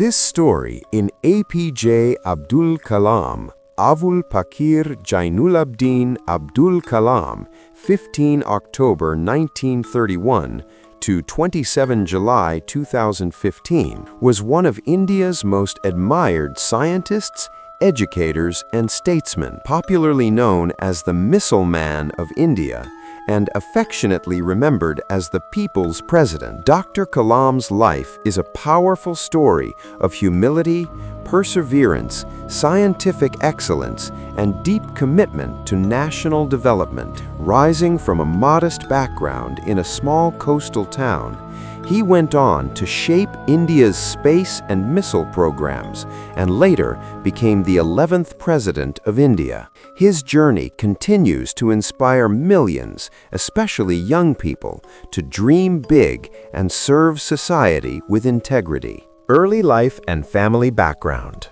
This story in APJ Abdul Kalam, Avul Pakir Jainulabdin Abdul Kalam, 15 October 1931 to 27 July 2015, was one of India's most admired scientists, educators, and statesmen, popularly known as the Missile Man of India and affectionately remembered as the People's President. Dr. Kalam's life is a powerful story of humility, perseverance, scientific excellence, and deep commitment to national development. Rising from a modest background in a small coastal town, he went on to shape India's space and missile programs and later became the 11th President of India. His journey continues to inspire millions, especially young people, to dream big and serve society with integrity. Early life and family background.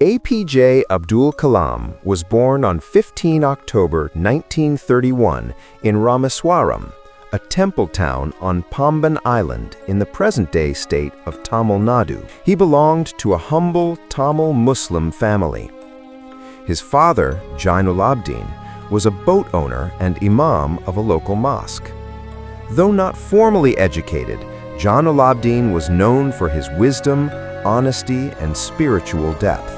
APJ Abdul Kalam was born on 15 October 1931 in Rameswaram, a temple town on Pamban Island in the present-day state of Tamil Nadu. He belonged to a humble Tamil Muslim family. His father, Jainulabdin, was a boat owner and imam of a local mosque. Though not formally educated, Jainulabdin was known for his wisdom, honesty, and spiritual depth.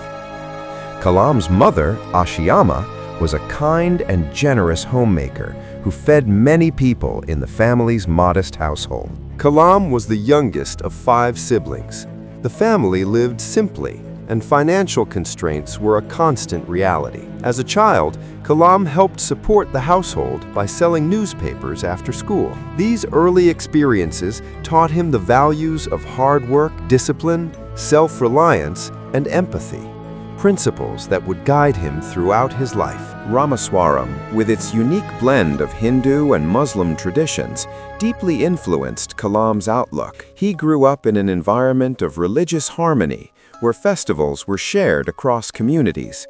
Kalam's mother, Ashiyama, was a kind and generous homemaker who fed many people in the family's modest household. Kalam was the youngest of 5 siblings. The family lived simply, and financial constraints were a constant reality. As a child, Kalam helped support the household by selling newspapers after school. These early experiences taught him the values of hard work, discipline, self-reliance, and empathy, principles that would guide him throughout his life. Rameswaram, with its unique blend of Hindu and Muslim traditions, deeply influenced Kalam's outlook. He grew up in an environment of religious harmony, where festivals were shared across communities.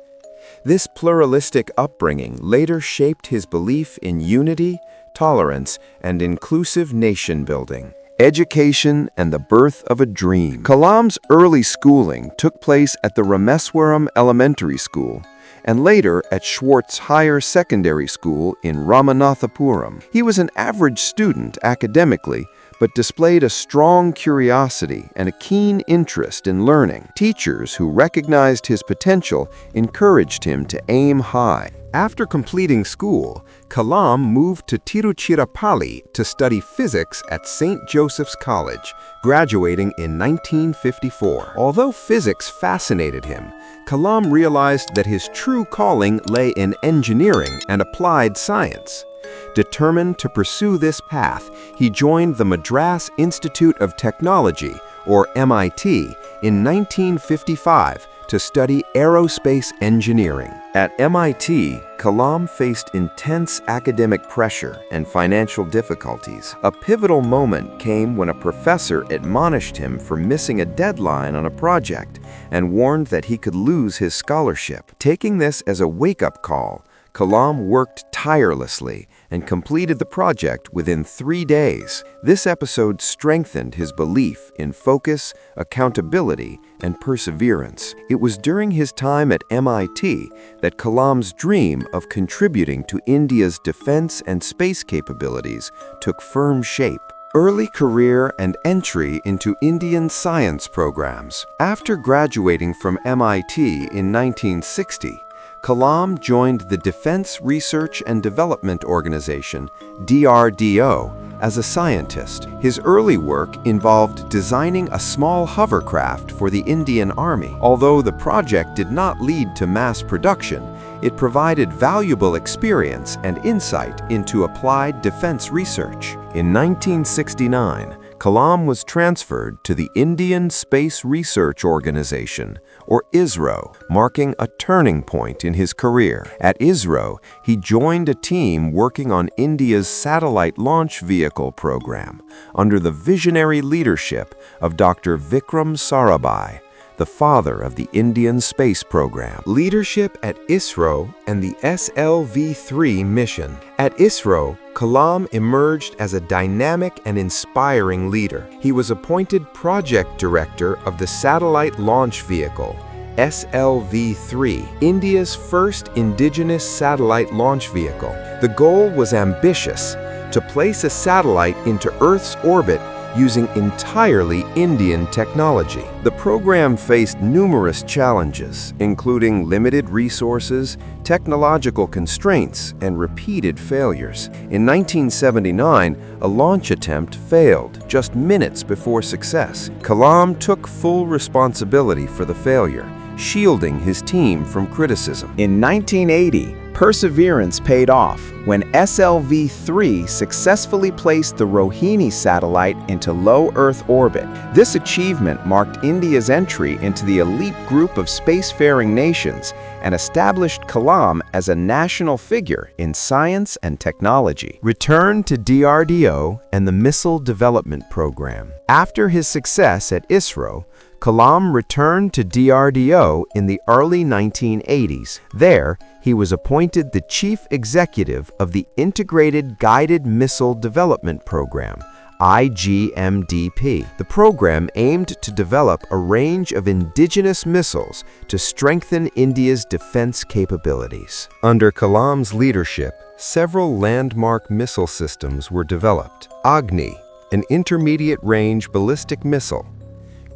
This pluralistic upbringing later shaped his belief in unity, tolerance, and inclusive nation-building. Education and the birth of a dream. Kalam's early schooling took place at the Rameswaram Elementary School and later at Schwartz Higher Secondary School in Ramanathapuram. He was an average student academically, but displayed a strong curiosity and a keen interest in learning. Teachers who recognized his potential encouraged him to aim high. After completing school, Kalam moved to Tiruchirappalli to study physics at St. Joseph's College, graduating in 1954. Although physics fascinated him, Kalam realized that his true calling lay in engineering and applied science. Determined to pursue this path, he joined the Madras Institute of Technology, or MIT, in 1955 to study aerospace engineering. At MIT, Kalam faced intense academic pressure and financial difficulties. A pivotal moment came when a professor admonished him for missing a deadline on a project and warned that he could lose his scholarship. Taking this as a wake-up call, Kalam worked tirelessly and completed the project within 3 days. This episode strengthened his belief in focus, accountability, and perseverance. It was during his time at MIT that Kalam's dream of contributing to India's defense and space capabilities took firm shape. Early career and entry into Indian science programs. After graduating from MIT in 1960, Kalam joined the Defense Research and Development Organization, DRDO, as a scientist. His early work involved designing a small hovercraft for the Indian Army. Although the project did not lead to mass production, it provided valuable experience and insight into applied defense research. In 1969, Kalam was transferred to the Indian Space Research Organization, or ISRO, marking a turning point in his career. At ISRO, he joined a team working on India's satellite launch vehicle program under the visionary leadership of Dr. Vikram Sarabhai. the father of the Indian space program. Leadership at ISRO and the SLV-3 mission. At ISRO, Kalam emerged as a dynamic and inspiring leader. He was appointed project director of the satellite launch vehicle, SLV-3, India's first indigenous satellite launch vehicle. The goal was ambitious: to place a satellite into Earth's orbit using entirely Indian technology. The program faced numerous challenges, including limited resources, technological constraints, and repeated failures. In 1979, a launch attempt failed just minutes before success. Kalam took full responsibility for the failure, shielding his team from criticism. In 1980, perseverance paid off when SLV-3 successfully placed the Rohini satellite into low Earth orbit. This achievement marked India's entry into the elite group of spacefaring nations and established Kalam as a national figure in science and technology. Return to DRDO and the Missile Development Program. After his success at ISRO, Kalam returned to DRDO in the early 1980s. There, he was appointed the chief executive of the Integrated Guided Missile Development Program, IGMDP. The program aimed to develop a range of indigenous missiles to strengthen India's defense capabilities. Under Kalam's leadership, several landmark missile systems were developed. Agni, an intermediate-range ballistic missile;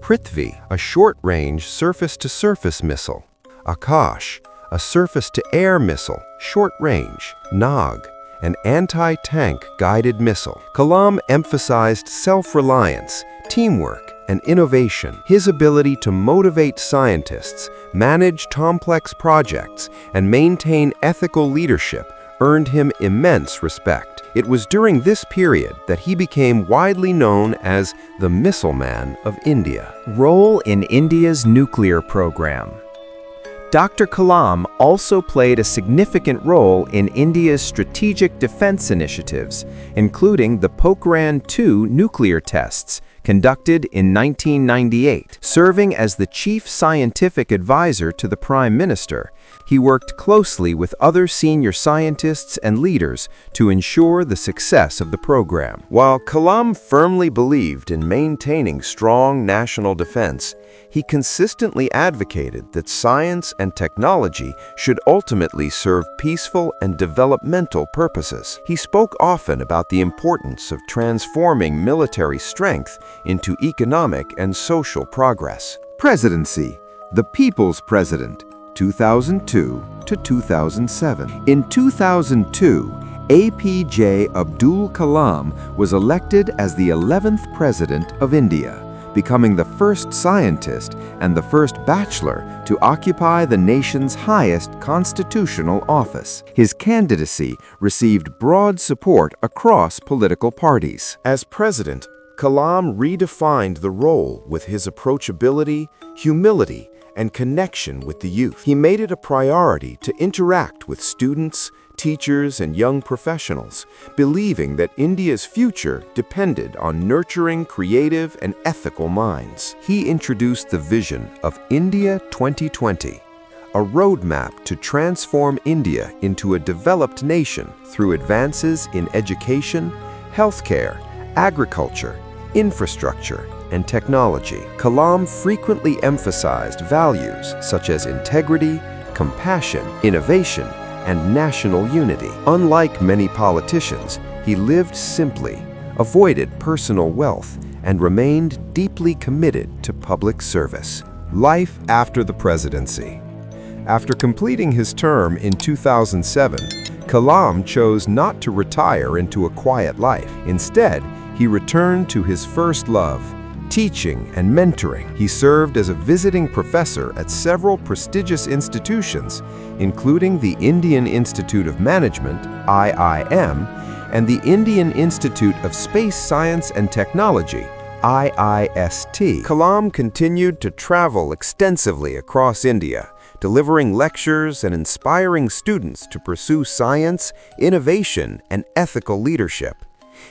Prithvi, a short-range surface-to-surface missile; Akash, a surface-to-air missile, short-range; Nag, an anti-tank guided missile. Kalam emphasized self-reliance, teamwork, and innovation. His ability to motivate scientists, manage complex projects, and maintain ethical leadership earned him immense respect. It was during this period that he became widely known as the Missile Man of India. Role in India's nuclear program. Dr. Kalam also played a significant role in India's strategic defense initiatives, including the Pokhran-2 nuclear tests conducted in 1998. Serving as the chief scientific advisor to the Prime Minister, he worked closely with other senior scientists and leaders to ensure the success of the program. While Kalam firmly believed in maintaining strong national defense, he consistently advocated that science and technology should ultimately serve peaceful and developmental purposes. He spoke often about the importance of transforming military strength into economic and social progress. Presidency: the People's President, 2002 to 2007. In 2002, APJ Abdul Kalam was elected as the 11th President of India, becoming the first scientist and the first bachelor to occupy the nation's highest constitutional office. His candidacy received broad support across political parties. As president, Kalam redefined the role with his approachability, humility, and connection with the youth. He made it a priority to interact with students, teachers, and young professionals, believing that India's future depended on nurturing creative and ethical minds. He introduced the vision of India 2020, a roadmap to transform India into a developed nation through advances in education, healthcare, agriculture, infrastructure, and technology. Kalam frequently emphasized values such as integrity, compassion, innovation, and national unity. Unlike many politicians, he lived simply, avoided personal wealth, and remained deeply committed to public service. Life after the presidency. After completing his term in 2007, Kalam chose not to retire into a quiet life. Instead, he returned to his first love, teaching and mentoring. He served as a visiting professor at several prestigious institutions, including the Indian Institute of Management, IIM, and the Indian Institute of Space Science and Technology, IIST. Kalam continued to travel extensively across India, delivering lectures and inspiring students to pursue science, innovation, and ethical leadership.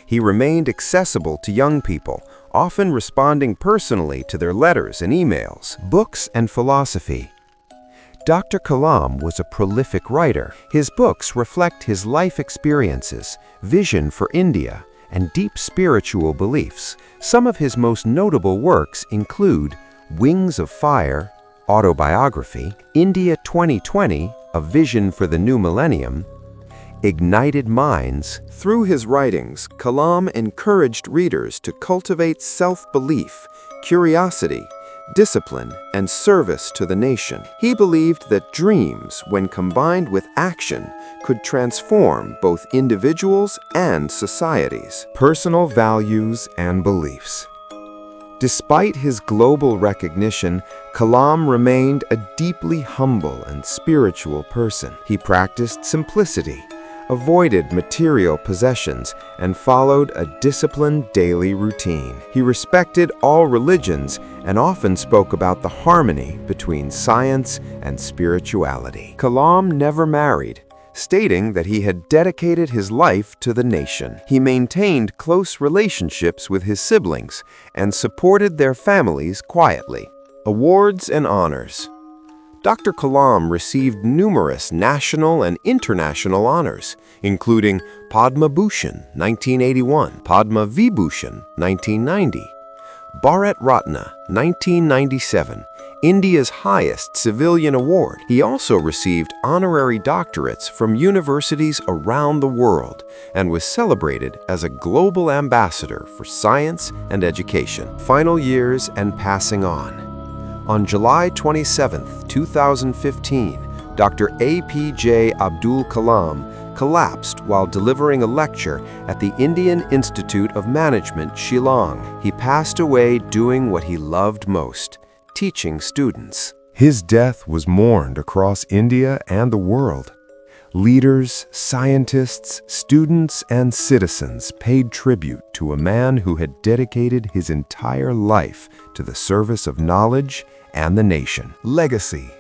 He remained accessible to young people, often responding personally to their letters and emails. Books and philosophy. Dr. Kalam was a prolific writer. His books reflect his life experiences, vision for India, and deep spiritual beliefs. Some of his most notable works include Wings of Fire, Autobiography, India 2020, A Vision for the New Millennium, Ignited Minds. Through his writings, Kalam encouraged readers to cultivate self-belief, curiosity, discipline, and service to the nation. He believed that dreams, when combined with action, could transform both individuals and societies. Personal values and beliefs. Despite his global recognition, Kalam remained a deeply humble and spiritual person. He practiced simplicity, avoided material possessions, and followed a disciplined daily routine. He respected all religions and often spoke about the harmony between science and spirituality. Kalam never married, stating that he had dedicated his life to the nation. He maintained close relationships with his siblings and supported their families quietly. Awards and honors. Dr. Kalam received numerous national and international honors, including Padma Bhushan, 1981, Padma Vibhushan, 1990, Bharat Ratna, 1997, India's highest civilian award. He also received honorary doctorates from universities around the world and was celebrated as a global ambassador for science and education. Final years and passing on. On July 27, 2015, Dr. APJ Abdul Kalam collapsed while delivering a lecture at the Indian Institute of Management, Shillong. He passed away doing what he loved most, teaching students. His death was mourned across India and the world. Leaders, scientists, students, and citizens paid tribute to a man who had dedicated his entire life to the service of knowledge and the nation. Legacy.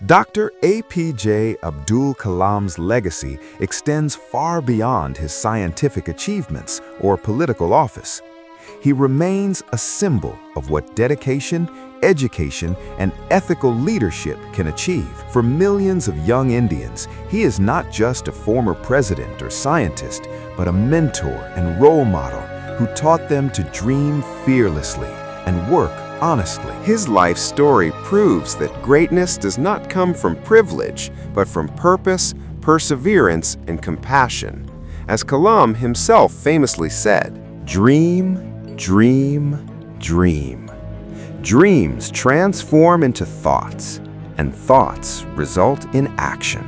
Dr. APJ Abdul Kalam's legacy extends far beyond his scientific achievements or political office. He remains a symbol of what dedication, education, and ethical leadership can achieve. For millions of young Indians, he is not just a former president or scientist, but a mentor and role model who taught them to dream fearlessly and work honestly. His life story proves that greatness does not come from privilege, but from purpose, perseverance, and compassion. As Kalam himself famously said, "Dream, dream, dream." Dreams transform into thoughts, and thoughts result in action.